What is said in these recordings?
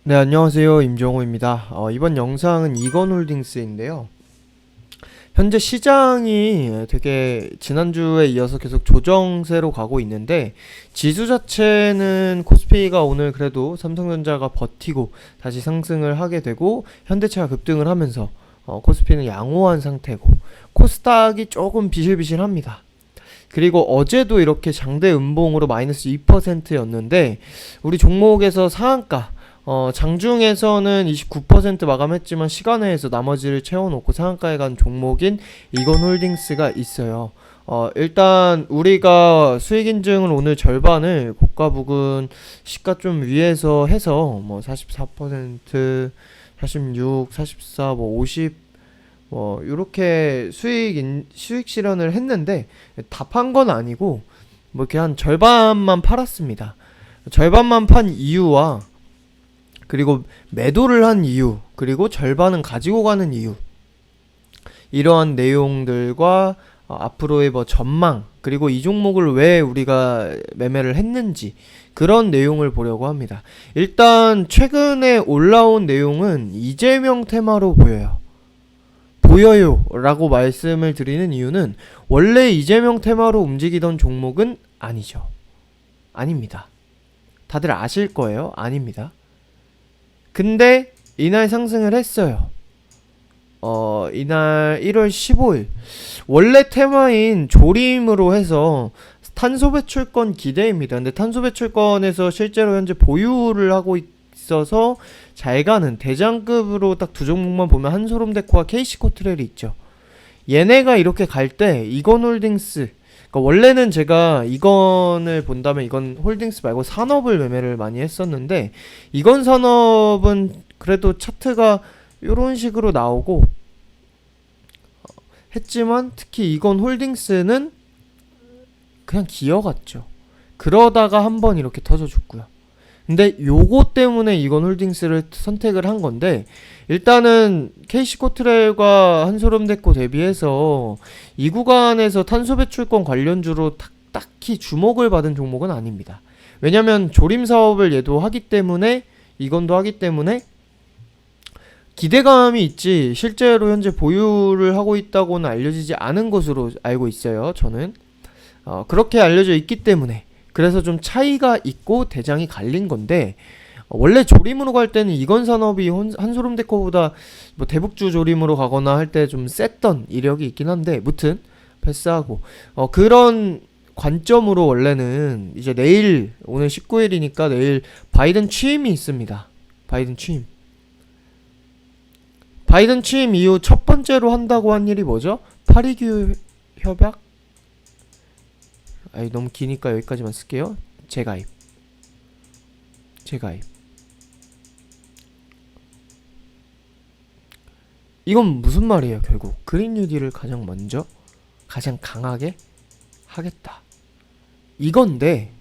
네, 안녕하세요. 임종호입니다. 이번 영상은 이건홀딩스인데요. 현재 시장이 되게 지난주에 이어서 계속 조정세로 가고 있는데, 지수 자체는 코스피가 오늘 그래도 삼성전자가 버티고 다시 상승을 하게 되고, 현대차가 급등을 하면서 코스피는 양호한 상태고, 코스닥이 조금 비실비실합니다. 그리고 어제도 이렇게 장대 음봉으로 마이너스 2%였는데, 우리 종목에서 상한가, 장중에서는 29% 마감했지만 시간외에서 나머지를 채워놓고 상한가에 간 종목인 이건홀딩스가 있어요. 일단 우리가 수익 인증을 오늘 절반을 고가 부근 시가 좀 위에서 해서 뭐 44%, 46, 44, 뭐 50, 요렇게 수익 실현을 했는데 다 판 건 아니고 뭐 이렇게 한 절반만 팔았습니다. 절반만 판 이유와 그리고 매도를 한 이유, 그리고 절반은 가지고 가는 이유, 이러한 내용들과 앞으로의 뭐 전망, 그리고 이 종목을 왜 우리가 매매를 했는지, 그런 내용을 보려고 합니다. 일단 최근에 올라온 내용은 이재명 테마로 보여요 라고 말씀을 드리는 이유는, 원래 이재명 테마로 움직이던 종목은 아닙니다. 다들 아실 거예요. 아닙니다. 근데 이날 상승을 했어요. 이날 1월 15일 원래 테마인 조림으로 해서 탄소 배출권 기대입니다. 근데 탄소 배출권에서 실제로 현재 보유를 하고 있어서 잘 가는 대장급으로 딱 두 종목만 보면 한솔홈데코와 KC코트렐이 있죠. 얘네가 이렇게 갈 때 이건홀딩스, 그러니까 원래는 제가 이건을 본다면 이건 홀딩스 말고 산업을 매매를 많이 했었는데, 이건 산업은 그래도 차트가 이런 식으로 나오고 했지만, 특히 이건 홀딩스는 그냥 기어갔죠. 그러다가 한번 이렇게 터져줬고요. 근데 요거 때문에 이건 홀딩스를 선택을 한 건데, 일단은 KC코트렐과 한솔홈데코 대비해서 이 구간에서 탄소 배출권 관련주로 딱히 주목을 받은 종목은 아닙니다. 왜냐면 조림 사업을 얘도 하기 때문에, 이건도 하기 때문에 기대감이 있지, 실제로 현재 보유를 하고 있다고는 알려지지 않은 것으로 알고 있어요. 저는 그렇게 알려져 있기 때문에, 그래서 좀 차이가 있고 대장이 갈린 건데, 원래 조림으로 갈 때는 이건 산업이 한솔홈데코보다 뭐 대북주 조림으로 가거나 할 때 좀 셌던 이력이 있긴 한데, 무튼 패스하고 그런 관점으로 원래는 이제 내일, 오늘 19일이니까 내일 바이든 취임이 있습니다. 바이든 취임 이후 첫 번째로 한다고 한 일이 뭐죠? 파리규 협약? 너무 기니까 여기까지만 쓸게요. 재가입. 이건 무슨 말이에요? 결국 그린 뉴딜을 가장 먼저, 가장 강하게 하겠다, 이건데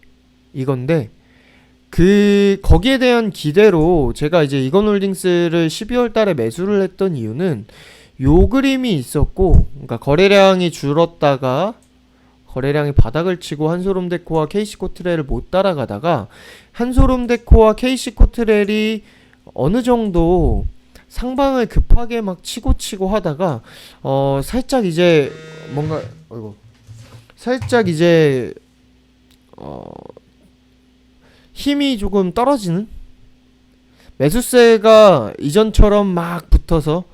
거기에 대한 기대로 제가 이제 이건홀딩스를 12월 달에 매수를 했던 이유는 요 그림이 있었고, 그러니까 거래량이 줄었다가 거래량이 바닥을 치고 한솔홈데코와 KC코트렐을 못 따라가다가, 한솔홈데코와 KC코트렐이 어느 정도 상방을 급하게 막 치고 하다가 살짝 이제 뭔가 살짝 이제 힘이 조금 떨어지는, 매수세가 이전처럼 막 붙어서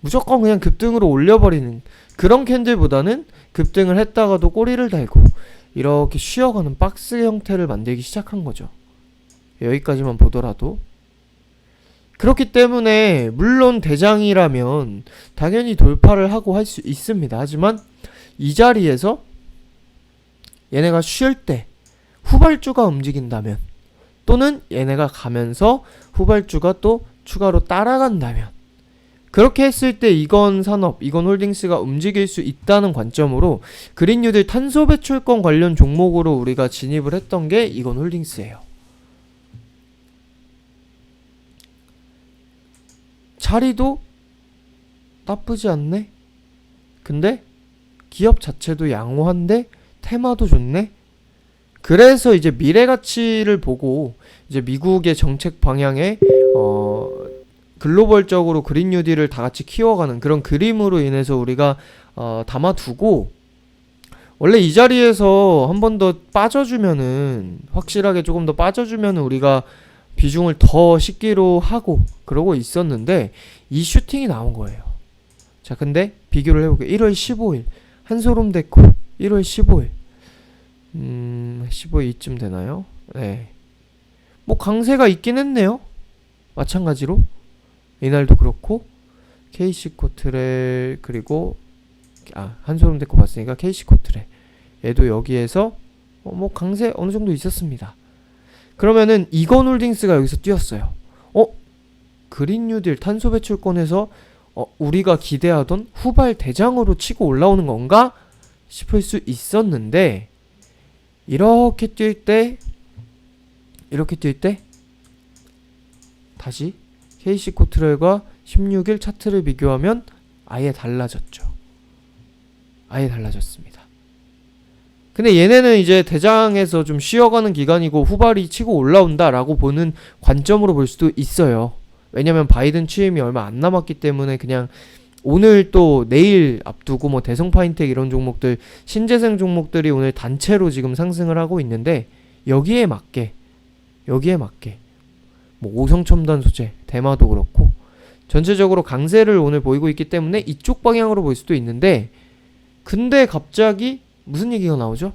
무조건 그냥 급등으로 올려버리는 그런 캔들보다는, 급등을 했다가도 꼬리를 달고 이렇게 쉬어가는 박스 형태를 만들기 시작한 거죠. 여기까지만 보더라도. 그렇기 때문에 물론 대장이라면 당연히 돌파를 하고 할 수 있습니다. 하지만 이 자리에서 얘네가 쉴 때 후발주가 움직인다면, 또는 얘네가 가면서 후발주가 또 추가로 따라간다면, 그렇게 했을 때 이건 산업, 이건 홀딩스가 움직일 수 있다는 관점으로 그린 뉴딜 탄소 배출권 관련 종목으로 우리가 진입을 했던 게 이건 홀딩스예요. 자리도 나쁘지 않네? 근데 기업 자체도 양호한데 테마도 좋네? 그래서 이제 미래 가치를 보고 이제 미국의 정책 방향에 글로벌적으로 그린 뉴딜을 다 같이 키워가는 그런 그림으로 인해서 우리가 담아두고, 원래 이 자리에서 한 번 더 빠져주면은, 확실하게 조금 더 빠져주면은 우리가 비중을 더 싣기로 하고 그러고 있었는데 이 슈팅이 나온 거예요. 자, 근데 비교를 해볼게요. 1월 15일 한솔롬 데코 1월 15일 15일 이쯤 되나요? 네. 뭐 강세가 있긴 했네요. 마찬가지로 이날도 그렇고 KC 코트렐, 그리고 한솔롬 데코 봤으니까 KC 코트렐 얘도 여기에서 뭐 강세 어느 정도 있었습니다. 그러면은 이건홀딩스가 여기서 뛰었어요. 그린 뉴딜 탄소 배출권에서 우리가 기대하던 후발 대장으로 치고 올라오는 건가 싶을 수 있었는데, 이렇게 뛸 때 다시 KC 코트렐과 16일 차트를 비교하면 아예 달라졌죠. 아예 달라졌습니다. 근데 얘네는 이제 대장에서 좀 쉬어가는 기간이고 후발이 치고 올라온다라고 보는 관점으로 볼 수도 있어요. 왜냐면 바이든 취임이 얼마 안 남았기 때문에 그냥 오늘 또 내일 앞두고 뭐 대성 파인텍 이런 종목들, 신재생 종목들이 오늘 단체로 지금 상승을 하고 있는데, 여기에 맞게 뭐 오성첨단 소재, 대마도 그렇고 전체적으로 강세를 오늘 보이고 있기 때문에 이쪽 방향으로 볼 수도 있는데, 근데 갑자기 무슨 얘기가 나오죠?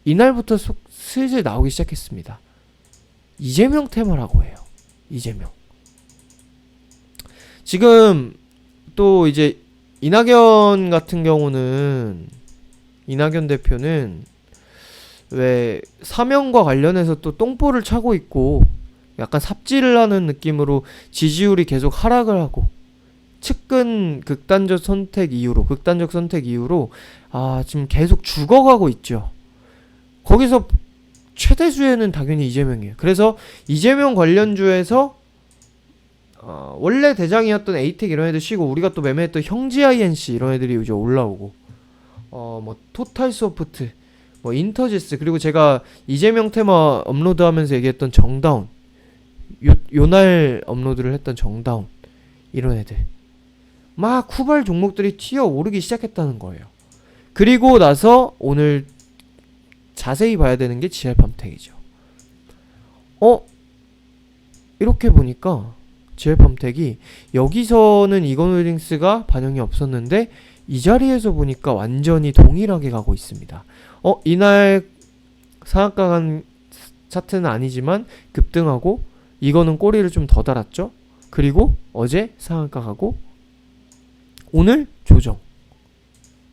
이날부터 슬슬 나오기 시작했습니다. 이재명 테마라고 해요. 이재명. 지금 또 이제 이낙연 같은 경우는, 이낙연 대표는 왜 사명과 관련해서 또 똥볼을 차고 있고 약간 삽질을 하는 느낌으로 지지율이 계속 하락을 하고, 측근 극단적 선택 이후로 지금 계속 죽어가고 있죠. 거기서 최대수혜는 당연히 이재명이에요. 그래서 이재명 관련주에서 원래 대장이었던 에이텍 이런 애들 쉬고, 우리가 또 매매했던 형지 INC 이런 애들이 이제 올라오고, 뭐 토탈소프트, 뭐 인터지스, 그리고 제가 이재명 테마 업로드하면서 얘기했던 정다운, 요날 업로드를 했던 정다운 이런 애들 막 후발 종목들이 튀어 오르기 시작했다는 거예요. 그리고 나서 오늘 자세히 봐야 되는 게 GR팜텍이죠. 이렇게 보니까 GR팜텍이 여기서는 이건홀딩스가 반영이 없었는데 이 자리에서 보니까 완전히 동일하게 가고 있습니다. 이날 상한가 간 차트는 아니지만 급등하고, 이거는 꼬리를 좀 더 달았죠. 그리고 어제 상한가 가고 오늘 조정.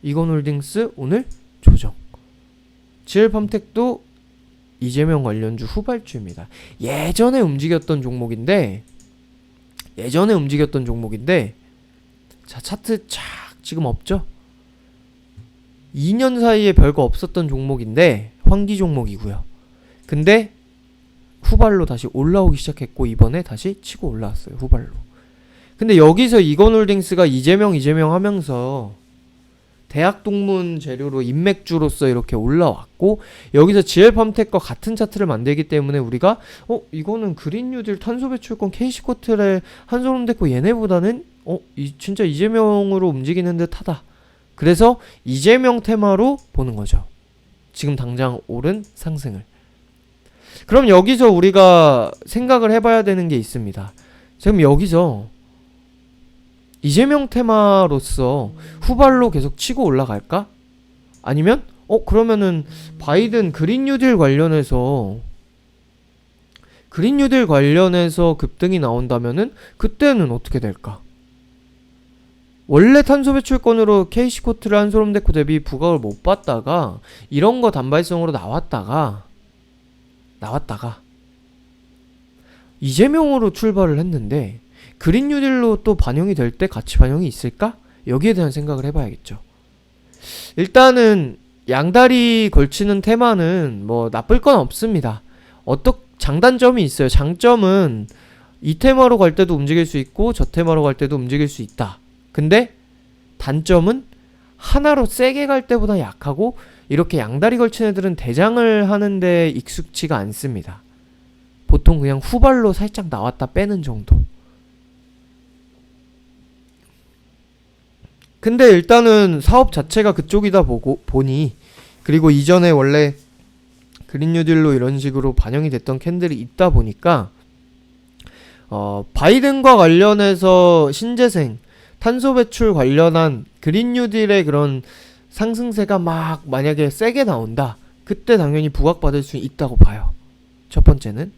이건홀딩스 오늘 조정. GR팜텍도 이재명 관련주 후발주입니다. 예전에 움직였던 종목인데 자, 차트 쫙 지금 없죠? 2년 사이에 별거 없었던 종목인데 환기 종목이고요. 근데 후발로 다시 올라오기 시작했고, 이번에 다시 치고 올라왔어요. 후발로. 근데 여기서 이건홀딩스가 이재명 하면서 대학 동문 재료로 인맥주로서 이렇게 올라왔고, 여기서 GR팜텍과 같은 차트를 만들기 때문에 우리가 이거는 그린 뉴딜, 탄소 배출권, KC 코트렐, 한솔롬 데코 얘네보다는 진짜 이재명으로 움직이는 듯하다. 그래서 이재명 테마로 보는 거죠. 지금 당장 오른 상승을. 그럼 여기서 우리가 생각을 해봐야 되는 게 있습니다. 지금 여기서 이재명 테마로서 후발로 계속 치고 올라갈까? 아니면 그러면은 바이든 그린 뉴딜 관련해서 급등이 나온다면은 그때는 어떻게 될까? 원래 탄소 배출권으로 KC 코트를 한솔롬 데코 대비 부각을 못 받다가 이런 거 단발성으로 나왔다가 이재명으로 출발을 했는데 그린 뉴딜로 또 반영이 될 때 같이 반영이 있을까? 여기에 대한 생각을 해봐야겠죠. 일단은 양다리 걸치는 테마는 뭐 나쁠 건 없습니다. 장단점이 있어요. 장점은 이 테마로 갈 때도 움직일 수 있고 저 테마로 갈 때도 움직일 수 있다. 근데 단점은 하나로 세게 갈 때보다 약하고 이렇게 양다리 걸친 애들은 대장을 하는데 익숙치가 않습니다. 보통 그냥 후발로 살짝 나왔다 빼는 정도. 근데 일단은 사업 자체가 그쪽이다 보니 그리고 이전에 원래 그린 뉴딜로 이런 식으로 반영이 됐던 캔들이 있다 보니까 바이든과 관련해서 신재생 탄소 배출 관련한 그린 뉴딜의 그런 상승세가 막 만약에 세게 나온다. 그때 당연히 부각받을 수 있다고 봐요. 첫 번째는.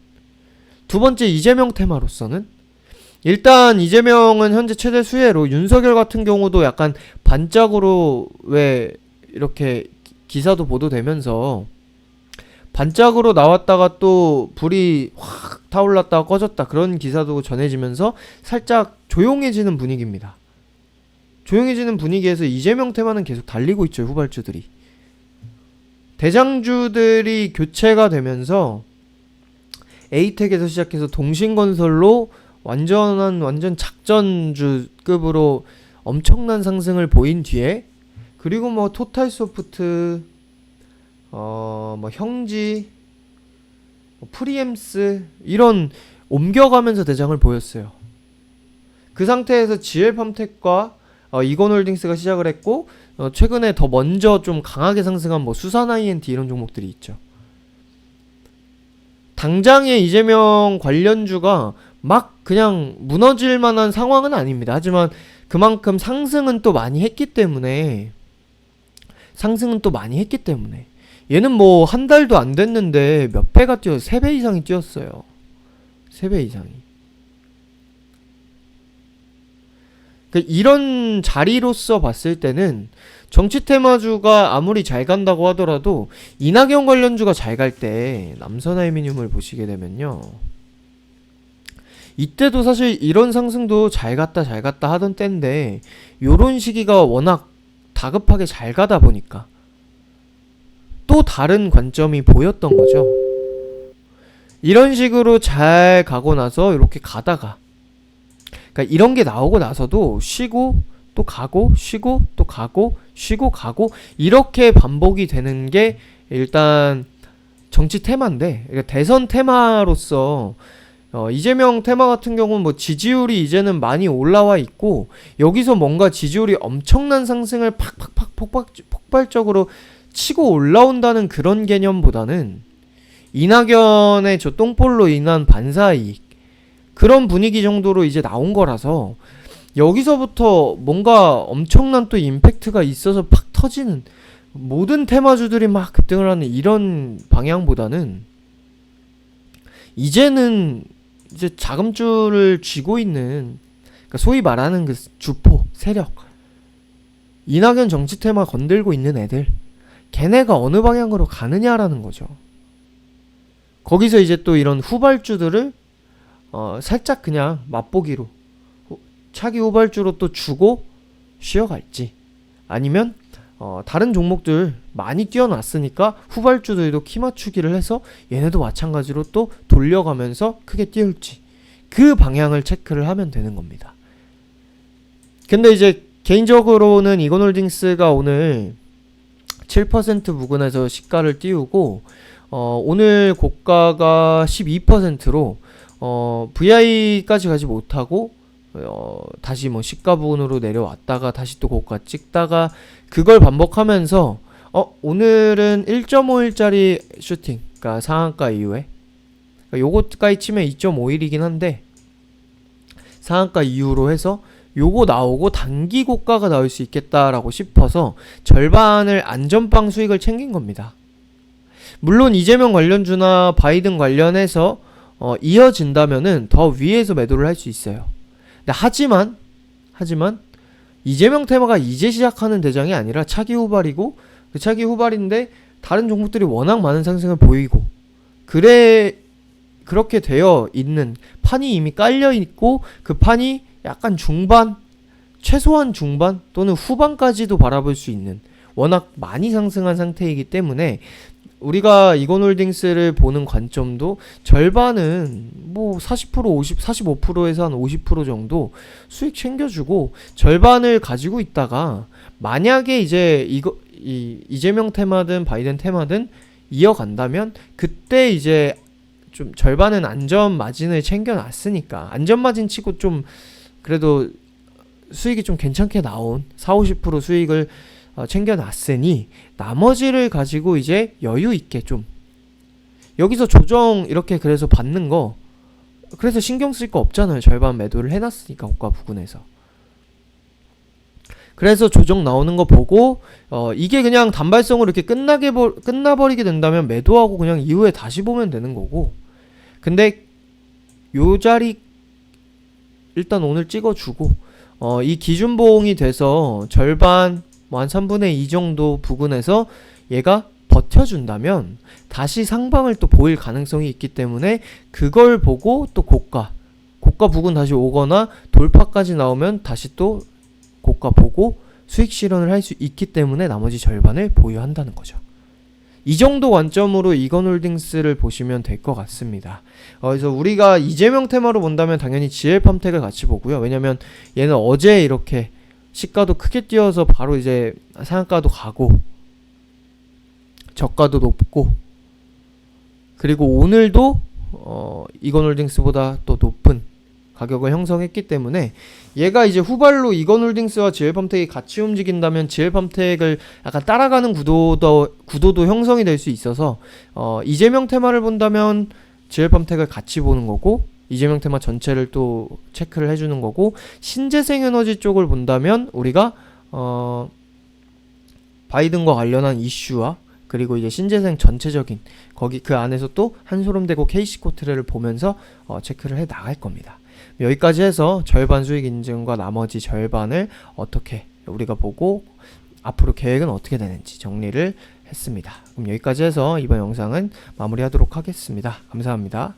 두 번째, 이재명 테마로서는 일단 이재명은 현재 최대 수혜로, 윤석열 같은 경우도 약간 반짝으로 왜 이렇게 기사도 보도되면서 반짝으로 나왔다가 또 불이 확 타올랐다가 꺼졌다, 그런 기사도 전해지면서 살짝 조용해지는 분위기입니다. 조용해지는 분위기에서 이재명 테마는 계속 달리고 있죠. 후발주들이, 대장주들이 교체가 되면서 에이텍에서 시작해서 동신건설로 완전 작전주급으로 엄청난 상승을 보인 뒤에, 그리고 뭐 토탈소프트, 뭐 형지, 프리엠스 이런 옮겨가면서 대장을 보였어요. 그 상태에서 GL팜텍과 이건홀딩스가 시작을 했고, 최근에 더 먼저 좀 강하게 상승한 뭐 수산 INT 이런 종목들이 있죠. 당장의 이재명 관련주가 막 그냥 무너질 만한 상황은 아닙니다. 하지만 그만큼 상승은 또 많이 했기 때문에 얘는 뭐 한 달도 안 됐는데 몇 배가 뛰어, 3배 이상이 뛰었어요. 3배 이상이. 그러니까 이런 자리로서 봤을 때는 정치 테마주가 아무리 잘 간다고 하더라도 이낙연 관련주가 잘 갈 때 남선알미늄을 보시게 되면요, 이때도 사실 이런 상승도 잘 갔다 하던 때인데 요런 시기가 워낙 다급하게 잘 가다 보니까 또 다른 관점이 보였던 거죠. 이런 식으로 잘 가고 나서 이렇게 가다가, 그러니까 이런 게 나오고 나서도 쉬고 또 가고, 쉬고 또 가고, 쉬고 가고, 이렇게 반복이 되는 게 일단 정치 테마인데, 그러니까 대선 테마로서 이재명 테마 같은 경우는 뭐 지지율이 이제는 많이 올라와 있고, 여기서 뭔가 지지율이 엄청난 상승을 팍팍팍 폭발적으로 치고 올라온다는 그런 개념보다는 이낙연의 저 똥볼로 인한 반사이익, 그런 분위기 정도로 이제 나온 거라서 여기서부터 뭔가 엄청난 또 임팩트가 있어서 팍 터지는, 모든 테마주들이 막 급등을 하는 이런 방향보다는 이제는 이제 자금줄을 쥐고 있는, 그러니까 소위 말하는 그 주포 세력, 이낙연 정치 테마 건들고 있는 애들, 걔네가 어느 방향으로 가느냐라는 거죠. 거기서 이제 또 이런 후발주들을 살짝 그냥 맛보기로 차기 후발주로 또 주고 쉬어갈지, 아니면 다른 종목들 많이 뛰어났으니까 후발주들도 키 맞추기를 해서 얘네도 마찬가지로 또 돌려가면서 크게 띄울지, 그 방향을 체크를 하면 되는 겁니다. 근데 이제 개인적으로는 이건홀딩스가 오늘 7% 부근에서 시가를 띄우고, 오늘 고가가 12%로 VI까지 가지 못하고 다시 뭐 시가 부근으로 내려왔다가 다시 또 고가 찍다가 그걸 반복하면서 오늘은 1.5일짜리 슈팅, 그러니까 상한가 이후에, 그러니까 요거까지 치면 2.5일이긴 한데 상한가 이후로 해서 요거 나오고 단기 고가가 나올 수 있겠다라고 싶어서 절반을 안전빵 수익을 챙긴 겁니다. 물론 이재명 관련주나 바이든 관련해서 이어진다면은 더 위에서 매도를 할 수 있어요. 근데 하지만 이재명 테마가 이제 시작하는 대장이 아니라 차기 후발이고, 그 차기 후발인데 다른 종목들이 워낙 많은 상승을 보이고, 그렇게 되어 있는 판이 이미 깔려 있고, 그 판이 약간 중반, 최소한 중반 또는 후반까지도 바라볼 수 있는, 워낙 많이 상승한 상태이기 때문에 우리가 이건홀딩스를 보는 관점도 절반은 뭐 40%, 45%에서 한 50% 정도 수익 챙겨주고 절반을 가지고 있다가 만약에 이제 이재명 테마든 바이든 테마든 이어간다면 그때 이제 좀 절반은 안전 마진을 챙겨놨으니까 안전 마진 치고 좀 그래도 수익이 좀 괜찮게 나온 40~50% 수익을 챙겨놨으니 나머지를 가지고 이제 여유 있게 좀 여기서 조정 이렇게 그래서 받는 거 그래서 신경 쓸 거 없잖아요. 절반 매도를 해놨으니까 고가 부근에서. 그래서 조정 나오는 거 보고 이게 그냥 단발성으로 이렇게 끝나버리게 된다면 매도하고 그냥 이후에 다시 보면 되는 거고, 근데 요 자리 일단 오늘 찍어주고 이 기준봉이 돼서 절반 뭐 한 3분의 2 정도 부근에서 얘가 버텨준다면 다시 상방을 또 보일 가능성이 있기 때문에 그걸 보고 또 고가 부근 다시 오거나 돌파까지 나오면 다시 또 고가 보고 수익 실현을 할 수 있기 때문에 나머지 절반을 보유한다는 거죠. 이 정도 관점으로 이건홀딩스를 보시면 될 것 같습니다. 그래서 우리가 이재명 테마로 본다면 당연히 GL팜텍을 같이 보고요. 왜냐면 얘는 어제 이렇게 시가도 크게 뛰어서 바로 이제 상한가도 가고 저가도 높고 그리고 오늘도 이건홀딩스보다 또 높은 가격을 형성했기 때문에 얘가 이제 후발로 이건홀딩스와 GL팜텍이 같이 움직인다면 GL팜텍을 약간 따라가는 구도도 형성이 될 수 있어서 이재명 테마를 본다면 GL팜텍을 같이 보는 거고 이재명 테마 전체를 또 체크를 해주는 거고, 신재생에너지 쪽을 본다면 우리가 바이든과 관련한 이슈와 그리고 이제 신재생 전체적인 거기 그 안에서 또 한소름대고 KC코트레를 보면서 체크를 해 나갈 겁니다. 여기까지 해서 절반 수익 인증과 나머지 절반을 어떻게 우리가 보고 앞으로 계획은 어떻게 되는지 정리를 했습니다. 그럼 여기까지 해서 이번 영상은 마무리하도록 하겠습니다. 감사합니다.